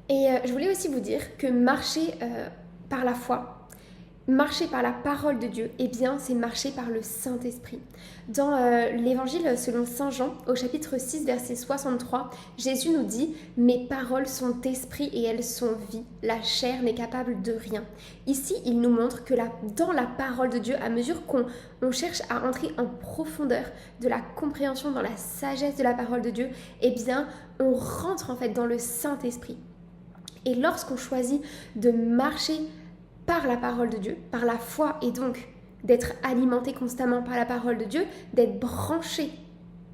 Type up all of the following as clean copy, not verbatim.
Et je voulais aussi vous dire que marcher par la foi, marcher par la parole de Dieu, eh bien, c'est marcher par le Saint-Esprit. Dans l'évangile selon Saint Jean, au chapitre 6, verset 63, Jésus nous dit « Mes paroles sont esprit et elles sont vie. La chair n'est capable de rien. » Ici, il nous montre que dans la parole de Dieu, à mesure qu'on cherche à entrer en profondeur de la compréhension, dans la sagesse de la parole de Dieu, eh bien, on rentre en fait dans le Saint-Esprit. Et lorsqu'on choisit de marcher par la parole de Dieu, par la foi, et donc d'être alimenté constamment par la parole de Dieu, d'être branché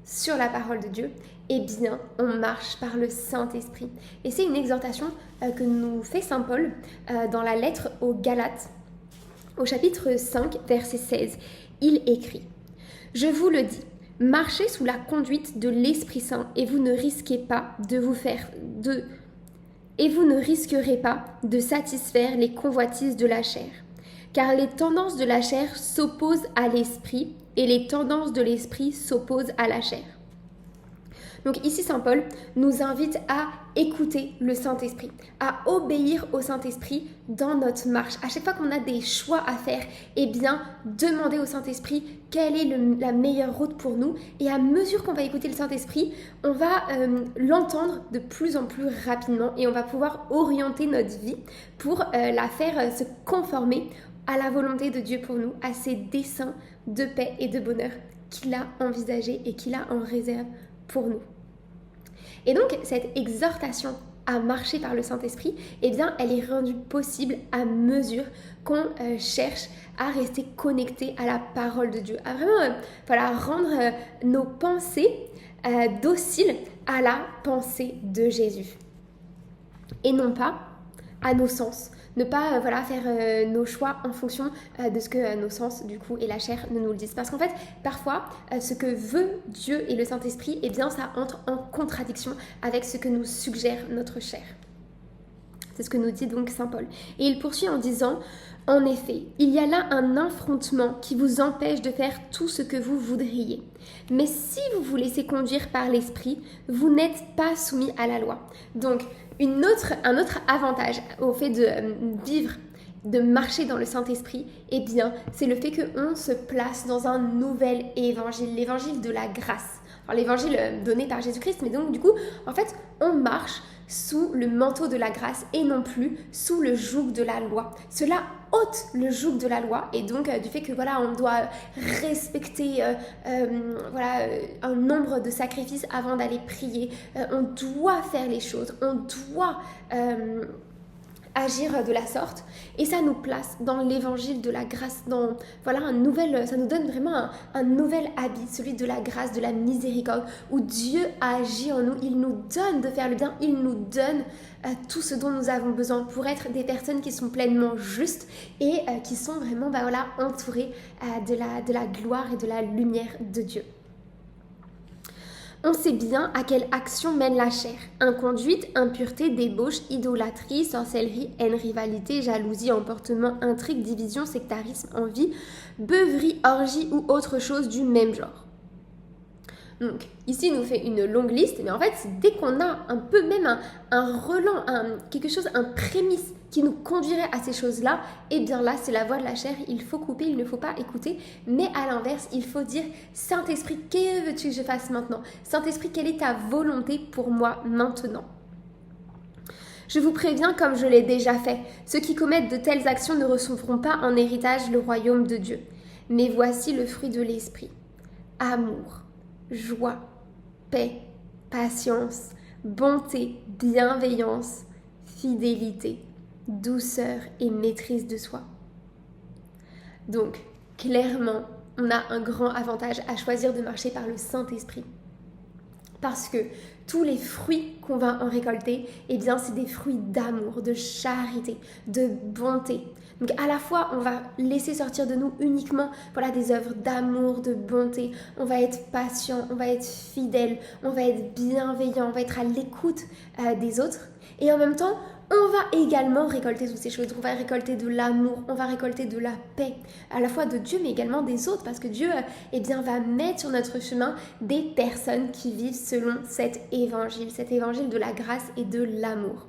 sur la parole de Dieu, eh bien, on marche par le Saint-Esprit. Et c'est une exhortation que nous fait Saint Paul dans la lettre aux Galates, au chapitre 5, verset 16. Il écrit « Je vous le dis, marchez sous la conduite de l'Esprit Saint et vous ne risquez pas de vous faire et vous ne risquerez pas de satisfaire les convoitises de la chair. Car les tendances de la chair s'opposent à l'esprit et les tendances de l'esprit s'opposent à la chair. » Donc ici, Saint Paul nous invite à écouter le Saint-Esprit, à obéir au Saint-Esprit dans notre marche. À chaque fois qu'on a des choix à faire, eh bien, demander au Saint-Esprit quelle est la meilleure route pour nous. Et à mesure qu'on va écouter le Saint-Esprit, on va l'entendre de plus en plus rapidement et on va pouvoir orienter notre vie pour la faire se conformer à la volonté de Dieu pour nous, à ses desseins de paix et de bonheur qu'il a envisagés et qu'il a en réserve pour nous. Et donc, cette exhortation à marcher par le Saint-Esprit, eh bien, elle est rendue possible à mesure qu'on cherche à rester connecté à la parole de Dieu, à vraiment rendre nos pensées dociles à la pensée de Jésus. Et non pas à nos sens. Ne pas faire nos choix en fonction de ce que nos sens du coup et la chair ne nous le disent. Parce qu'en fait, parfois, ce que veut Dieu et le Saint-Esprit, eh bien ça entre en contradiction avec ce que nous suggère notre chair. C'est ce que nous dit donc Saint Paul. Et il poursuit en disant « En effet, il y a là un affrontement qui vous empêche de faire tout ce que vous voudriez. Mais si vous vous laissez conduire par l'Esprit, vous n'êtes pas soumis à la loi. » Donc, un autre avantage au fait de vivre, de marcher dans le Saint-Esprit, eh bien, c'est le fait qu'on se place dans un nouvel évangile, l'évangile de la grâce. Alors, l'évangile donné par Jésus-Christ, mais donc du coup, en fait, on marche sous le manteau de la grâce et non plus sous le joug de la loi. Cela ôte le joug de la loi et donc du fait que on doit respecter un nombre de sacrifices avant d'aller prier. On doit faire les choses, on doit agir de la sorte et ça nous place dans l'évangile de la grâce, dans ça nous donne vraiment un nouvel habit, celui de la grâce, de la miséricorde, où Dieu agit en nous, il nous donne de faire le bien, il nous donne tout ce dont nous avons besoin pour être des personnes qui sont pleinement justes et qui sont vraiment entourées de la gloire et de la lumière de Dieu. On sait bien à quelle action mène la chair. Inconduite, impureté, débauche, idolâtrie, sorcellerie, haine, rivalité, jalousie, emportement, intrigue, division, sectarisme, envie, beuverie, orgie ou autre chose du même genre. Donc, ici, il nous fait une longue liste, mais en fait, dès qu'on a un peu même un relent, quelque chose, un prémisse qui nous conduirait à ces choses-là, eh bien là, c'est la voie de la chair, il faut couper, il ne faut pas écouter, mais à l'inverse, il faut dire « Saint-Esprit, que veux-tu que je fasse maintenant ? Saint-Esprit, quelle est ta volonté pour moi maintenant ?» Je vous préviens, comme je l'ai déjà fait, ceux qui commettent de telles actions ne recevront pas en héritage le royaume de Dieu. Mais voici le fruit de l'Esprit. Amour, joie, paix, patience, bonté, bienveillance, fidélité, douceur et maîtrise de soi. Donc, clairement, on a un grand avantage à choisir de marcher par le Saint-Esprit. Parce que tous les fruits qu'on va en récolter, eh bien, c'est des fruits d'amour, de charité, de bonté. Donc, à la fois, on va laisser sortir de nous uniquement des œuvres d'amour, de bonté. On va être patient, on va être fidèle, on va être bienveillant, on va être à l'écoute des autres. Et en même temps, on va également récolter toutes ces choses. On va récolter de l'amour, on va récolter de la paix, à la fois de Dieu, mais également des autres, parce que Dieu va mettre sur notre chemin des personnes qui vivent selon cet évangile de la grâce et de l'amour.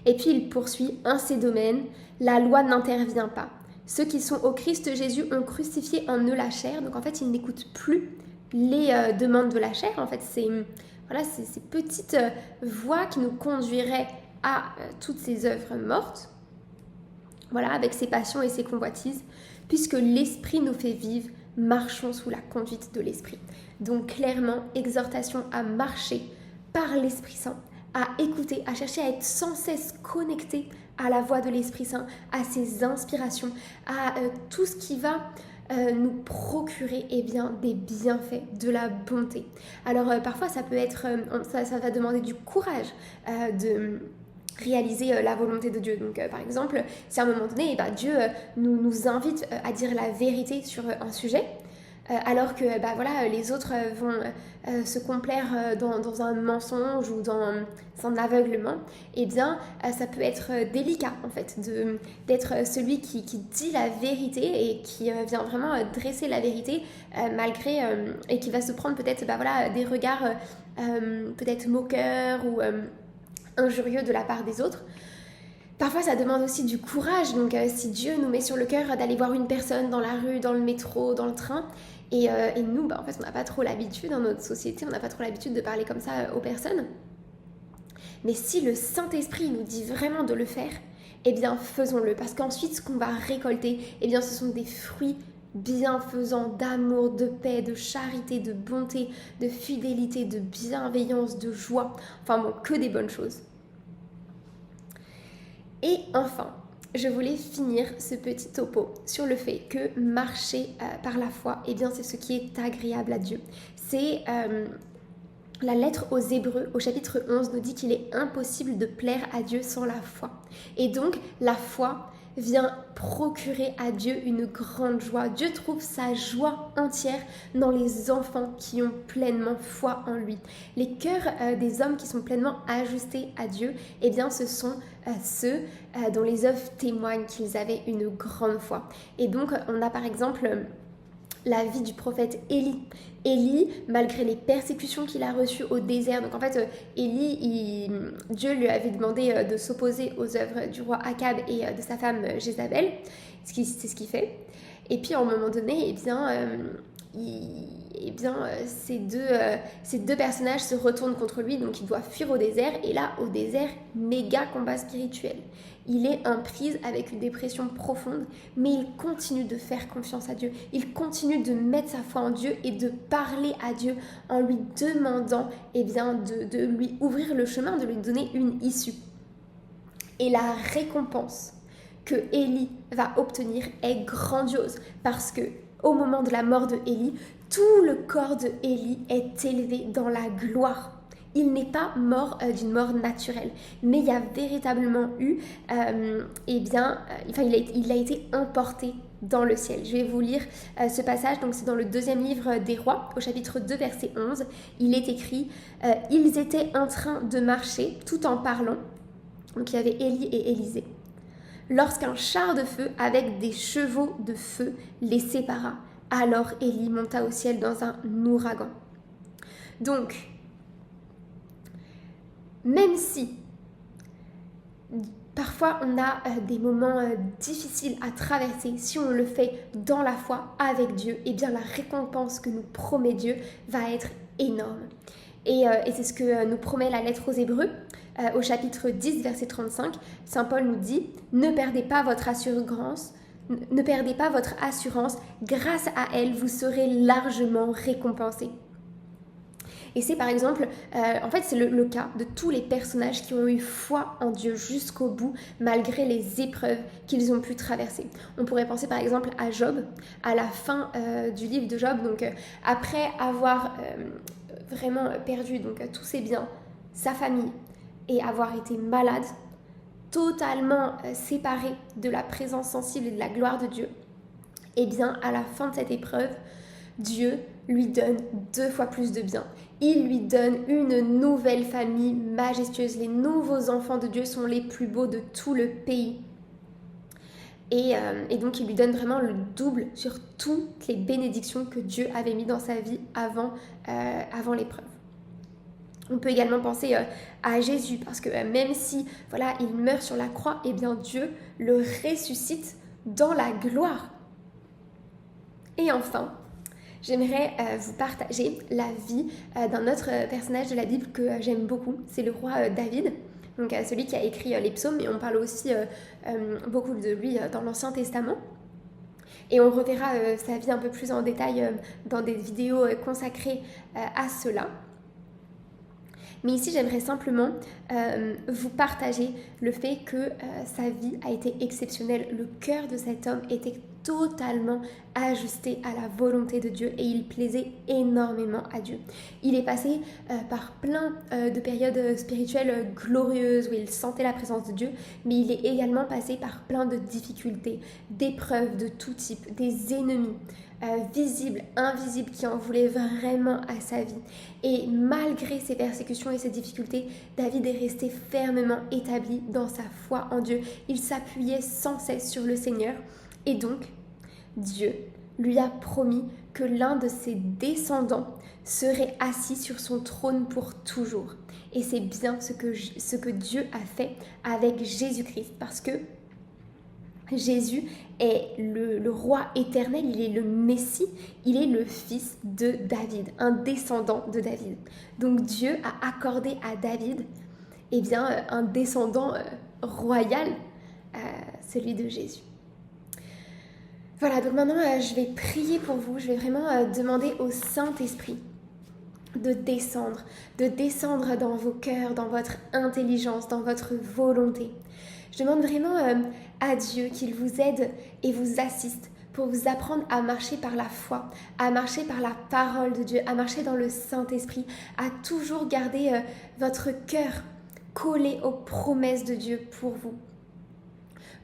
Et puis il poursuit, en ces domaines, la loi n'intervient pas. Ceux qui sont au Christ Jésus ont crucifié en eux la chair. Donc en fait, ils n'écoutent plus les demandes de la chair. En fait, c'est ces petites voies qui nous conduiraient à toutes ces œuvres mortes. Voilà, avec ses passions et ses convoitises. Puisque l'Esprit nous fait vivre, marchons sous la conduite de l'Esprit. Donc clairement, exhortation à marcher par l'Esprit Saint, à écouter, à chercher à être sans cesse connecté à la voix de l'Esprit Saint, à ses inspirations, à tout ce qui va nous procurer des bienfaits, de la bonté. Alors parfois ça peut être, ça va demander du courage de réaliser la volonté de Dieu. Donc par exemple, si à un moment donné, Dieu nous invite à dire la vérité sur un sujet, alors que les autres vont se complaire dans un mensonge ou dans un aveuglement, ça peut être délicat en fait d'être celui qui dit la vérité et qui vient vraiment dresser la vérité malgré et qui va se prendre peut-être des regards peut-être moqueurs ou injurieux de la part des autres. Parfois, ça demande aussi du courage. Donc, si Dieu nous met sur le cœur d'aller voir une personne dans la rue, dans le métro, dans le train, et nous, en fait, on n'a pas trop l'habitude dans notre société, on n'a pas trop l'habitude de parler comme ça aux personnes. Mais si le Saint-Esprit nous dit vraiment de le faire, faisons-le. Parce qu'ensuite, ce qu'on va récolter, ce sont des fruits bienfaisants, d'amour, de paix, de charité, de bonté, de fidélité, de bienveillance, de joie. Enfin bon, que des bonnes choses. Et enfin, je voulais finir ce petit topo sur le fait que marcher par la foi, c'est ce qui est agréable à Dieu. C'est la lettre aux Hébreux, au chapitre 11, nous dit qu'il est impossible de plaire à Dieu sans la foi. Et donc, la foi vient procurer à Dieu une grande joie. Dieu trouve sa joie entière dans les enfants qui ont pleinement foi en lui. Les cœurs des hommes qui sont pleinement ajustés à Dieu, ce sont ceux dont les œuvres témoignent qu'ils avaient une grande foi. Et donc, on a par exemple la vie du prophète Élie. Élie, malgré les persécutions qu'il a reçues au désert, donc en fait, Dieu lui avait demandé de s'opposer aux œuvres du roi Akab et de sa femme Jézabel, c'est ce qu'il fait. Et puis à un moment donné, ces deux personnages se retournent contre lui, donc il doit fuir au désert. Et là, au désert, méga combat spirituel. Il est en prise avec une dépression profonde, mais il continue de faire confiance à Dieu. Il continue de mettre sa foi en Dieu et de parler à Dieu en lui demandant de lui ouvrir le chemin, de lui donner une issue. Et la récompense que Élie va obtenir est grandiose parce que au moment de la mort de Élie, tout le corps de Élie est élevé dans la gloire. Il n'est pas mort d'une mort naturelle, mais il y a véritablement eu, il a été emporté dans le ciel. Je vais vous lire ce passage, donc c'est dans le 2e livre des Rois, au chapitre 2, verset 11. Il est écrit « Ils étaient en train de marcher tout en parlant ». Donc il y avait Élie et Élisée. Lorsqu'un char de feu avec des chevaux de feu les sépara, alors Élie monta au ciel dans un ouragan. Donc, même si parfois on a des moments difficiles à traverser, si on le fait dans la foi avec Dieu, la récompense que nous promet Dieu va être énorme. Et c'est ce que nous promet la lettre aux Hébreux. Au chapitre 10, verset 35, Saint Paul nous dit « Ne perdez pas votre assurance, grâce à elle, vous serez largement récompensés. » Et c'est par exemple, c'est le cas de tous les personnages qui ont eu foi en Dieu jusqu'au bout, malgré les épreuves qu'ils ont pu traverser. On pourrait penser par exemple à Job, à la fin du livre de Job, donc après avoir vraiment perdu tous ses biens, sa famille, et avoir été malade, totalement séparé de la présence sensible et de la gloire de Dieu, à la fin de cette épreuve, Dieu lui donne 2 fois plus de biens. Il lui donne une nouvelle famille majestueuse. Les nouveaux enfants de Dieu sont les plus beaux de tout le pays. Et donc, il lui donne vraiment le double sur toutes les bénédictions que Dieu avait mis dans sa vie avant l'épreuve. On peut également penser à Jésus, parce que même si voilà, il meurt sur la croix, eh bien Dieu le ressuscite dans la gloire. Et enfin, j'aimerais vous partager la vie d'un autre personnage de la Bible que j'aime beaucoup, c'est le roi David, donc celui qui a écrit les psaumes, et on parle aussi beaucoup de lui dans l'Ancien Testament. Et on reverra sa vie un peu plus en détail dans des vidéos consacrées à cela. Mais ici, j'aimerais simplement vous partager le fait que sa vie a été exceptionnelle. Le cœur de cet homme était totalement ajusté à la volonté de Dieu et il plaisait énormément à Dieu. Il est passé par plein de périodes spirituelles glorieuses où il sentait la présence de Dieu, mais il est également passé par plein de difficultés, d'épreuves de tout type, des ennemis, visibles, invisibles, qui en voulaient vraiment à sa vie. Et malgré ces persécutions et ces difficultés, David est resté fermement établi dans sa foi en Dieu. Il s'appuyait sans cesse sur le Seigneur. Et donc, Dieu lui a promis que l'un de ses descendants serait assis sur son trône pour toujours. Et c'est bien ce que Dieu a fait avec Jésus-Christ, parce que Jésus est le roi éternel, il est le Messie, il est le fils de David, un descendant de David. Donc Dieu a accordé à David un descendant royal, celui de Jésus. Voilà, donc maintenant je vais prier pour vous, je vais vraiment demander au Saint-Esprit de descendre dans vos cœurs, dans votre intelligence, dans votre volonté. Je demande vraiment à Dieu qu'il vous aide et vous assiste pour vous apprendre à marcher par la foi, à marcher par la parole de Dieu, à marcher dans le Saint-Esprit, à toujours garder votre cœur collé aux promesses de Dieu pour vous.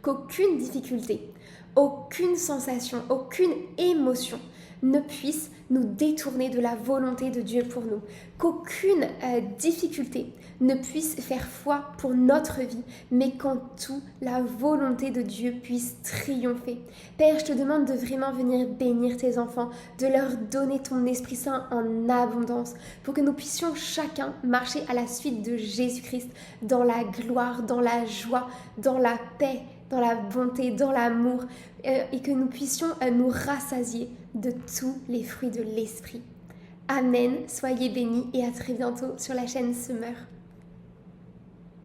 Qu'aucune difficulté, aucune sensation, aucune émotion ne puisse nous détourner de la volonté de Dieu pour nous. Qu'aucune difficulté ne puisse faire foi pour notre vie, mais qu'en tout, la volonté de Dieu puisse triompher. Père, je te demande de vraiment venir bénir tes enfants, de leur donner ton Esprit Saint en abondance, pour que nous puissions chacun marcher à la suite de Jésus-Christ, dans la gloire, dans la joie, dans la paix, dans la bonté, dans l'amour, et que nous puissions nous rassasier de tous les fruits de l'Esprit. Amen, soyez bénis et à très bientôt sur la chaîne Semeur.